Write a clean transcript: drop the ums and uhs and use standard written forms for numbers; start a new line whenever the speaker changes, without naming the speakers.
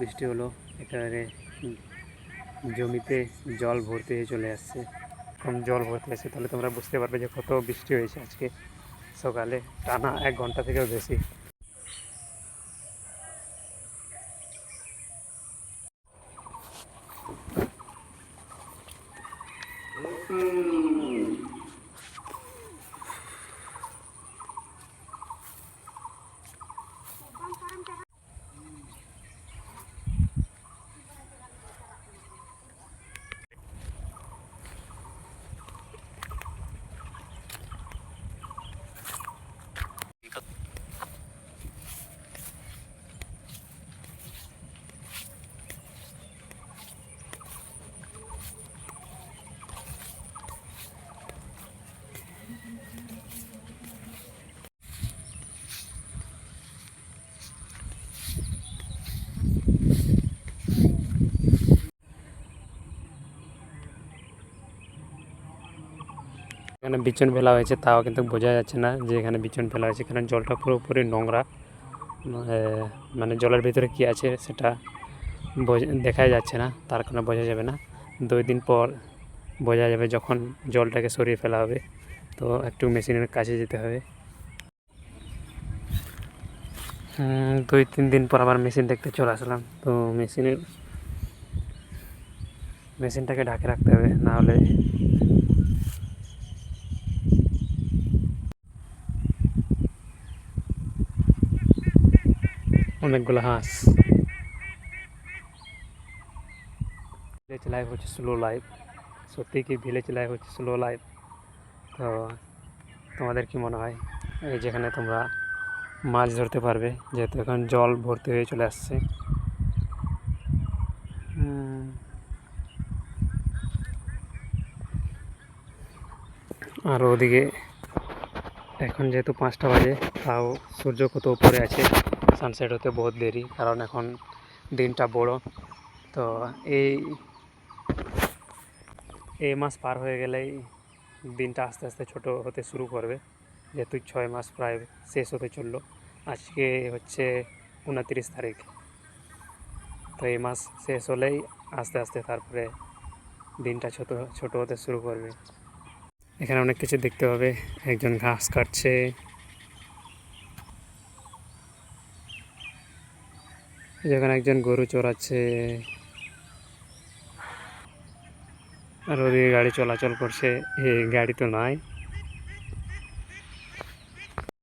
বৃষ্টি হলো একেবারে জমিতে জল ভর্তি হয়ে চলে আসছে। কম জল ভর্তি আসছে, তাহলে তোমরা বুঝতে পারবে যে কত বৃষ্টি হয়েছে আজকে সকালে, টানা 1 ঘন্টা থেকেও বেশি। এখানে বিচন ফেলা হয়েছে, তাও কিন্তু বোঝা যাচ্ছে না যে এখানে বিচন ফেলা হয়েছে, কারণ জলটা পুরোপুরি নোংরা। মানে জলের ভিতরে কি আছে সেটা দেখা যাচ্ছে না, তার কারণে বোঝা যাবে না। 2 দিন পর বোঝা যাবে যখন জলটাকে সরিয়ে ফেলা হবে। তো একটু মেশিনের কাছে যেতে হবে। 2-3 দিন পর আবার মেশিন দেখতে চলে আসলাম। তো মেশিনটাকে ঢাকে রাখতে হবে, না হলে অনেকগুলো হাঁস। ভিলেজ লাইফ হচ্ছে স্লো লাইফ, সত্যি কি ভিলেজ লাইফ হচ্ছে স্লো লাইফ। তো তোমাদের কি মনে হয় এই যেখানে তোমরা মাছ ধরতে পারবে, যেহেতু এখন জল ভর্তি হয়ে চলে আসছে। আর ওদিকে এখন যেহেতু 5টা বাজে, তাও সূর্য কত উপরে আছে, সানসেট হতে বহুত দেরি, কারণ এখন দিনটা বড়। তো এই মাস পার হয়ে গেলেই দিনটা আস্তে আস্তে ছোট হতে শুরু করবে, যেহেতু 6 মাস প্রায় শেষ হতে চললো। আজকে হচ্ছে 29 তারিখ। তো এই মাস শেষ হলেই আস্তে আস্তে তারপরে দিনটা ছোট ছোট হতে শুরু করবে। এখানে অনেক কিছু দেখতে হবে। একজন ঘাস কাটছে, যেখানে একজন গরু চড়াচ্ছে, আর ওদিকে গাড়ি চলাচল করছে। এই গাড়ি তো নাই।